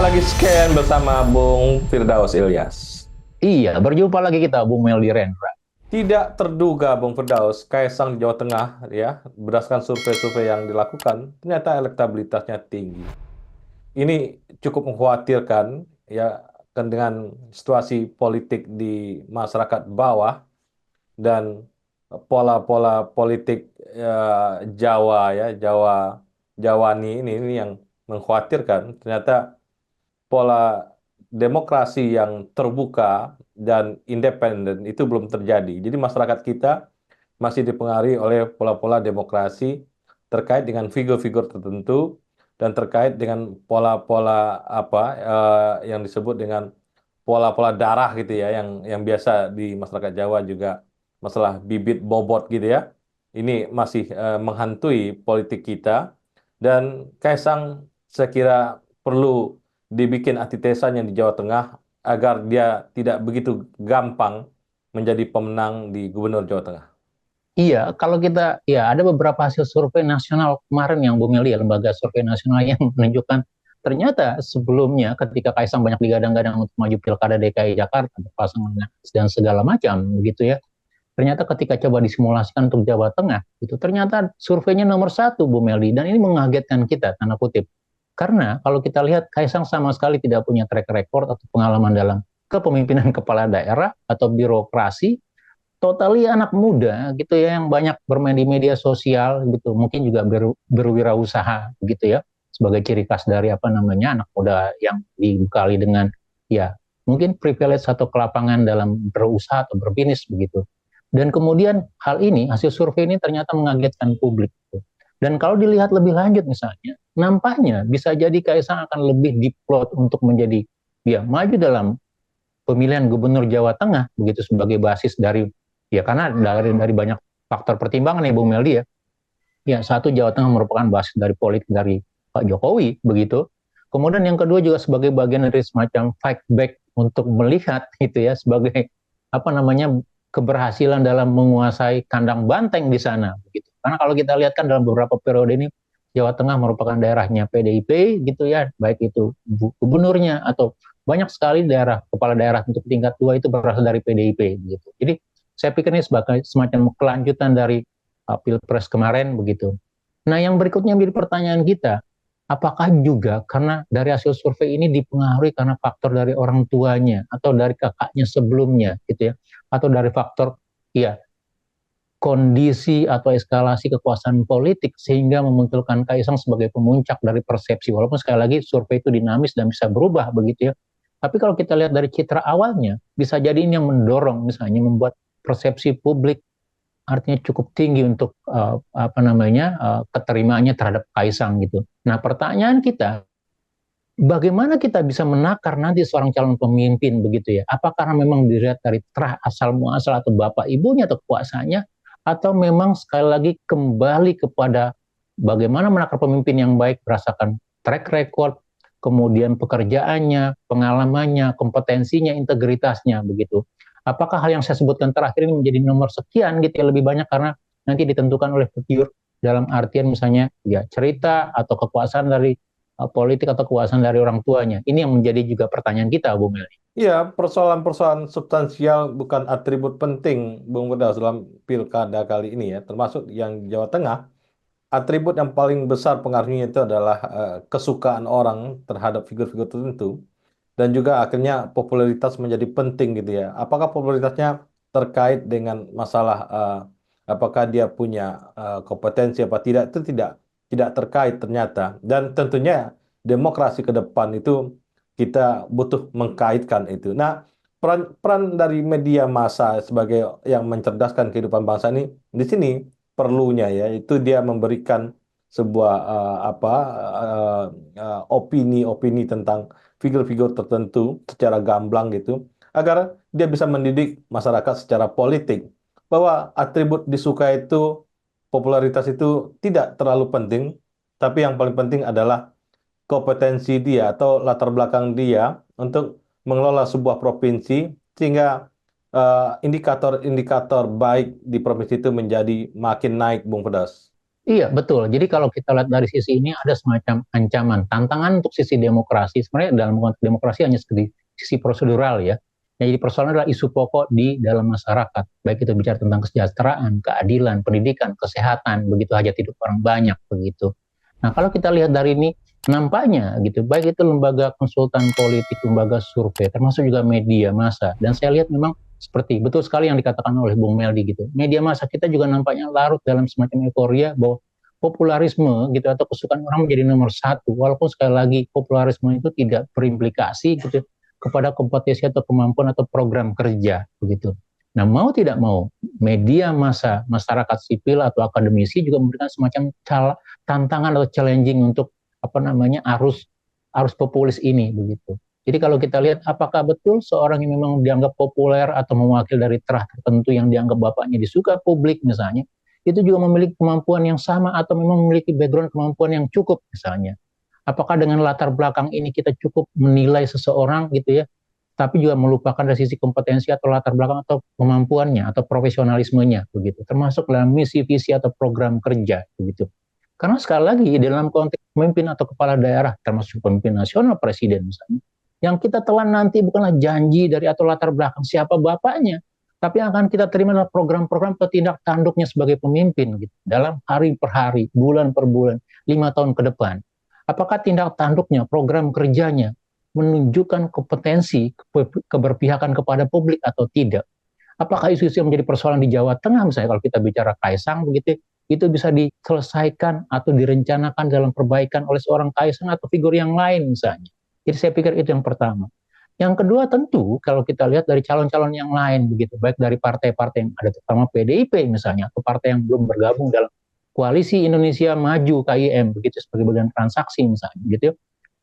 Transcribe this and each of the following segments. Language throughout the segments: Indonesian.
lagi scan bersama Bung Firdaus Ilyas. Iya, berjumpa lagi kita, Bung Meldi Rendra. Tidak terduga Bung Firdaus, Kaisang di Jawa Tengah ya, berdasarkan survei-survei yang dilakukan, ternyata elektabilitasnya tinggi. Ini cukup mengkhawatirkan ya, kan dengan situasi politik di masyarakat bawah dan pola-pola politik Jawa ya, Jawani ini yang mengkhawatirkan. Ternyata pola demokrasi yang terbuka dan independen itu belum terjadi. Jadi masyarakat kita masih dipengaruhi oleh pola-pola demokrasi terkait dengan figur-figur tertentu dan terkait dengan pola-pola yang disebut dengan pola-pola darah gitu ya, yang biasa di masyarakat Jawa juga masalah bibit bobot gitu ya. Ini masih menghantui politik kita, dan Kaisang saya kira perlu dibikin antitesanya di Jawa Tengah agar dia tidak begitu gampang menjadi pemenang di Gubernur Jawa Tengah. Iya, kalau kita, ya ada beberapa hasil survei nasional kemarin yang Bung Meldi, ya, lembaga survei nasional yang menunjukkan ternyata sebelumnya ketika Kaisang banyak digadang-gadang untuk maju Pilkada DKI Jakarta, pasangan dan segala macam, begitu ya. Ternyata ketika coba disimulasikan untuk Jawa Tengah, itu ternyata surveinya nomor satu, Bung Meldi, dan ini mengagetkan kita, tanda kutip. Karena kalau kita lihat Kaisang sama sekali tidak punya track record atau pengalaman dalam kepemimpinan kepala daerah atau birokrasi, totally anak muda gitu ya yang banyak bermain di media sosial gitu, mungkin juga berwirausaha gitu ya, sebagai ciri khas dari apa namanya anak muda yang dibekali dengan ya mungkin privilege atau kelapangan dalam berusaha atau berbisnis begitu. Dan kemudian hal ini, hasil survei ini ternyata mengagetkan publik gitu. Dan kalau dilihat lebih lanjut misalnya, nampaknya bisa jadi Kaisang akan lebih diplot untuk menjadi ya maju dalam pemilihan gubernur Jawa Tengah begitu sebagai basis dari ya karena dari banyak faktor pertimbangan ya Bung Meldi ya. Ya satu, Jawa Tengah merupakan basis dari politik dari Pak Jokowi begitu. Kemudian yang kedua juga sebagai bagian dari semacam fight back untuk melihat gitu ya sebagai apa namanya keberhasilan dalam menguasai kandang banteng di sana begitu. Karena kalau kita lihat kan dalam beberapa periode ini Jawa Tengah merupakan daerahnya PDIP gitu ya, baik itu gubernurnya atau banyak sekali daerah kepala daerah untuk tingkat 2 itu berasal dari PDIP gitu. Jadi saya pikir ini sebagai semacam kelanjutan dari Pilpres kemarin begitu. Nah, yang berikutnya menjadi pertanyaan kita, apakah juga karena dari hasil survei ini dipengaruhi karena faktor dari orang tuanya atau dari kakaknya sebelumnya gitu ya, atau dari faktor ya kondisi atau eskalasi kekuasaan politik sehingga memunculkan Kaisang sebagai pemuncak dari persepsi, walaupun sekali lagi survei itu dinamis dan bisa berubah begitu ya. Tapi kalau kita lihat dari citra awalnya, bisa jadi ini yang mendorong misalnya membuat persepsi publik artinya cukup tinggi untuk keterimaannya terhadap Kaisang gitu. Nah, pertanyaan kita, bagaimana kita bisa menakar nanti seorang calon pemimpin begitu ya? Apakah memang dilihat dari terah asal muasal atau bapak ibunya atau kuasanya, atau memang sekali lagi kembali kepada bagaimana menakar pemimpin yang baik berdasarkan track record, kemudian pekerjaannya, pengalamannya, kompetensinya, integritasnya begitu. Apakah hal yang saya sebutkan terakhir ini menjadi nomor sekian gitu ya, lebih banyak karena nanti ditentukan oleh figur dalam artian misalnya ya cerita atau kekuasaan dari politik atau kekuasaan dari orang tuanya. Ini yang menjadi juga pertanyaan kita, Bung Meli. Ya, persoalan-persoalan substansial bukan atribut penting Bung Firdaus dalam pilkada kali ini ya, termasuk yang Jawa Tengah. Atribut yang paling besar pengaruhnya itu adalah kesukaan orang terhadap figur-figur tertentu, dan juga akhirnya popularitas menjadi penting gitu ya. Apakah popularitasnya terkait dengan masalah apakah dia punya kompetensi apa tidak, itu tidak terkait ternyata. Dan tentunya demokrasi ke depan itu kita butuh mengkaitkan itu. Nah, peran peran dari media massa sebagai yang mencerdaskan kehidupan bangsa ini di sini perlunya ya, itu dia memberikan sebuah opini-opini tentang figur-figur tertentu secara gamblang gitu, agar dia bisa mendidik masyarakat secara politik bahwa atribut disuka itu, popularitas itu tidak terlalu penting, tapi yang paling penting adalah kompetensi dia atau latar belakang dia untuk mengelola sebuah provinsi, sehingga indikator-indikator baik di provinsi itu menjadi makin naik, Bung Pedas. Iya, betul. Jadi kalau kita lihat dari sisi ini ada semacam ancaman, tantangan untuk sisi demokrasi. Sebenarnya dalam konteks demokrasi hanya sisi prosedural ya. Yang jadi persoalan adalah isu pokok di dalam masyarakat. Baik itu bicara tentang kesejahteraan, keadilan, pendidikan, kesehatan, begitu hajat hidup orang banyak begitu. Nah, kalau kita lihat dari ini, nampaknya gitu, baik itu lembaga konsultan politik, lembaga survei, termasuk juga media massa. Dan saya lihat memang seperti betul sekali yang dikatakan oleh Bung Meldi gitu. Media massa kita juga nampaknya larut dalam semacam euforia bahwa popularisme gitu atau kesukaan orang menjadi nomor satu, walaupun sekali lagi popularisme itu tidak berimplikasi gitu kepada kompetensi atau kemampuan atau program kerja begitu. Nah, mau tidak mau media massa, masyarakat sipil atau akademisi juga memberikan semacam tantangan atau challenging untuk apa namanya arus arus populis ini begitu. Jadi kalau kita lihat apakah betul seorang yang memang dianggap populer atau mewakili dari terah tertentu yang dianggap bapaknya disuka publik misalnya, itu juga memiliki kemampuan yang sama atau memang memiliki background kemampuan yang cukup misalnya. Apakah dengan latar belakang ini kita cukup menilai seseorang gitu ya, tapi juga melupakan dari sisi kompetensi atau latar belakang atau kemampuannya atau profesionalismenya begitu, termasuk dalam misi visi atau program kerja begitu. Karena sekali lagi dalam konteks pemimpin atau kepala daerah, termasuk pemimpin nasional, presiden misalnya, yang kita telan nanti bukanlah janji dari atau latar belakang siapa bapaknya, tapi yang akan kita terima adalah program-program atau tindak tanduknya sebagai pemimpin gitu, dalam hari per hari, bulan per bulan, 5 tahun ke depan. Apakah tindak tanduknya, program kerjanya menunjukkan kompetensi, keberpihakan kepada publik atau tidak? Apakah isu-isu yang menjadi persoalan di Jawa Tengah misalnya kalau kita bicara Kaisang begitu itu bisa diselesaikan atau direncanakan dalam perbaikan oleh seorang Kaisang atau figur yang lain misalnya. Jadi saya pikir itu yang pertama. Yang kedua tentu kalau kita lihat dari calon-calon yang lain begitu, baik dari partai-partai yang ada terutama PDIP misalnya atau partai yang belum bergabung dalam koalisi Indonesia Maju KIM begitu sebagai bagian transaksi misalnya gitu,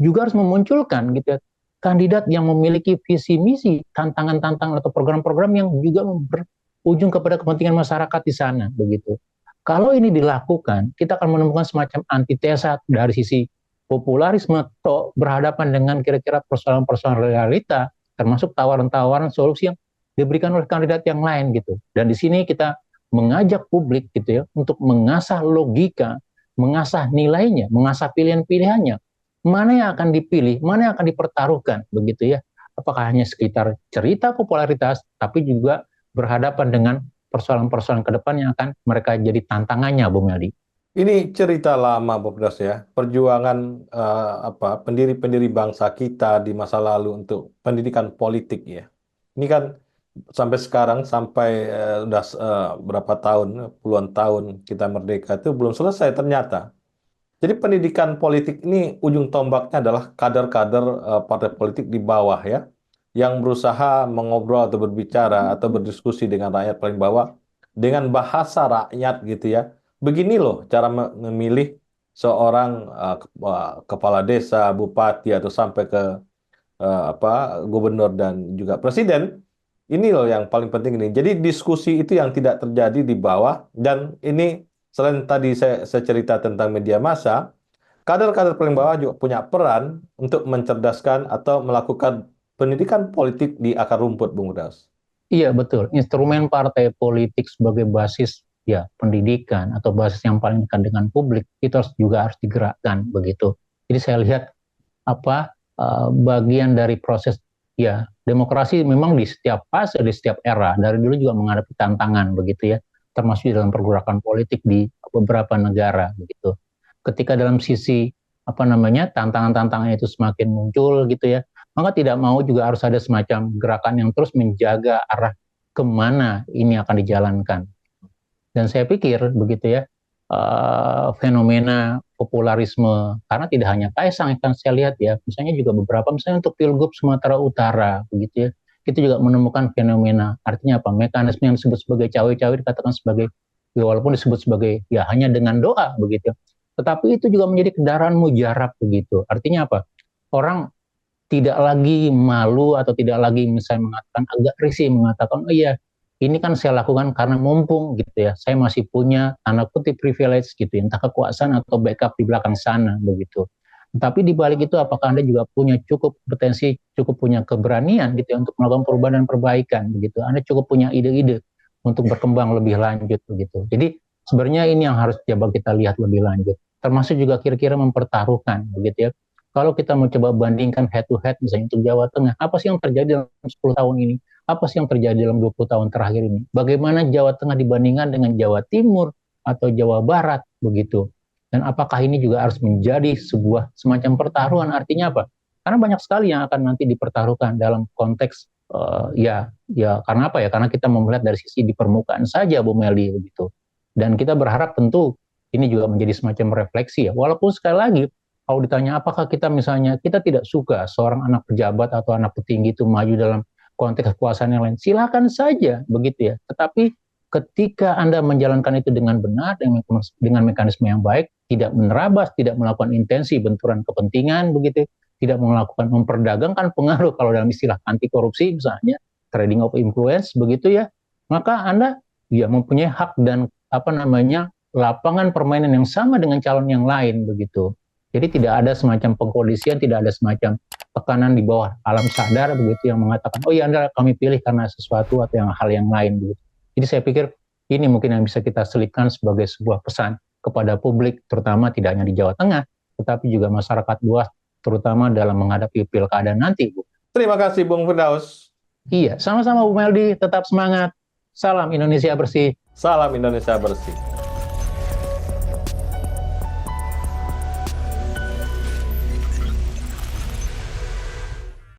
juga harus memunculkan gitu ya, kandidat yang memiliki visi misi, tantangan-tantangan atau program-program yang juga berujung kepada kepentingan masyarakat di sana begitu. Kalau ini dilakukan, kita akan menemukan semacam antitesa dari sisi popularisme atau berhadapan dengan kira-kira persoalan-persoalan realita, termasuk tawaran-tawaran solusi yang diberikan oleh kandidat yang lain gitu. Dan di sini kita mengajak publik gitu ya untuk mengasah logika, mengasah nilainya, mengasah pilihan-pilihannya. Mana yang akan dipilih, mana yang akan dipertaruhkan begitu ya. Apakah hanya sekitar cerita popularitas, tapi juga berhadapan dengan persoalan-persoalan ke depan yang akan mereka jadi tantangannya, Bung Meldi. Ini cerita lama, Bob Das ya. Perjuangan pendiri-pendiri bangsa kita di masa lalu untuk pendidikan politik ya. Ini kan sampai sekarang sampai udah berapa tahun, puluhan tahun kita merdeka itu belum selesai ternyata. Jadi pendidikan politik ini ujung tombaknya adalah kader-kader partai politik di bawah ya, yang berusaha mengobrol atau berbicara atau berdiskusi dengan rakyat paling bawah dengan bahasa rakyat gitu ya. Begini loh cara memilih seorang kepala desa, bupati atau sampai ke apa gubernur dan juga presiden. Ini loh yang paling penting ini. Jadi diskusi itu yang tidak terjadi di bawah dan ini selain tadi saya cerita tentang media massa, kader-kader paling bawah juga punya peran untuk mencerdaskan atau melakukan pendidikan politik di akar rumput, Bung Das. Iya, betul. Instrumen partai politik sebagai basis ya pendidikan atau basis yang paling dekat dengan publik itu harus digerakkan begitu. Jadi saya lihat apa bagian dari proses ya demokrasi memang di setiap fase, di setiap era dari dulu juga menghadapi tantangan begitu ya, termasuk dalam pergerakan politik di beberapa negara begitu. Ketika dalam sisi apa namanya tantangan-tantangan itu semakin muncul gitu ya, maka tidak mau juga harus ada semacam gerakan yang terus menjaga arah kemana ini akan dijalankan. Dan saya pikir begitu ya, fenomena popularisme karena tidak hanya Kaisang yang saya lihat ya, misalnya juga beberapa misalnya untuk Pilgub Sumatera Utara begitu ya, kita juga menemukan fenomena artinya apa mekanisme yang disebut sebagai cawe-cawe dikatakan sebagai ya, walaupun disebut sebagai ya hanya dengan doa begitu, tetapi itu juga menjadi kendaraan mujarab begitu. Artinya apa? Orang tidak lagi malu atau tidak lagi misalnya mengatakan agak risih mengatakan oh iya ini kan saya lakukan karena mumpung gitu ya saya masih punya tanda kutip privilege gitu ya, entah kekuasaan atau backup di belakang sana begitu. Tapi di balik itu apakah Anda juga punya cukup potensi, cukup punya keberanian gitu ya untuk melakukan perubahan dan perbaikan begitu. Anda cukup punya ide-ide untuk berkembang lebih lanjut begitu. Jadi Sebenarnya ini yang harus coba kita lihat lebih lanjut. Termasuk juga kira-kira mempertaruhkan, begitu ya. Kalau kita mau coba bandingkan head to head misalnya untuk Jawa Tengah, apa sih yang terjadi dalam 10 tahun ini? Apa sih yang terjadi dalam 20 tahun terakhir ini? Bagaimana Jawa Tengah dibandingkan dengan Jawa Timur atau Jawa Barat, begitu. Dan apakah ini juga harus menjadi sebuah semacam pertaruhan? Artinya apa? Karena banyak sekali yang akan nanti dipertaruhkan dalam konteks ya karena apa ya? Karena kita melihat dari sisi di permukaan saja, Bu Meli, begitu. Dan kita berharap tentu ini juga menjadi semacam refleksi ya. Walaupun sekali lagi, kalau ditanya apakah kita misalnya, kita tidak suka seorang anak pejabat atau anak petinggi itu maju dalam konteks kekuasaan yang lain, silakan saja begitu ya. Tetapi ketika Anda menjalankan itu dengan benar, dengan mekanisme yang baik, tidak menerabas, tidak melakukan intensi benturan kepentingan begitu, tidak melakukan memperdagangkan pengaruh kalau dalam istilah anti korupsi misalnya, trading of influence begitu ya, maka Anda ya mempunyai hak dan apa namanya lapangan permainan yang sama dengan calon yang lain begitu. Jadi tidak ada semacam pengkondisian, tidak ada semacam tekanan di bawah alam sadar begitu yang mengatakan oh ya Anda kami pilih karena sesuatu atau hal yang lain begitu. Jadi saya pikir ini mungkin yang bisa kita selipkan sebagai sebuah pesan kepada publik, terutama tidak hanya di Jawa Tengah, tetapi juga masyarakat luas, terutama dalam menghadapi pilkada nanti, Bu. Terima kasih, Bung Firdaus. Iya, sama-sama Bu Meldi, tetap semangat. Salam Indonesia bersih. Salam Indonesia bersih.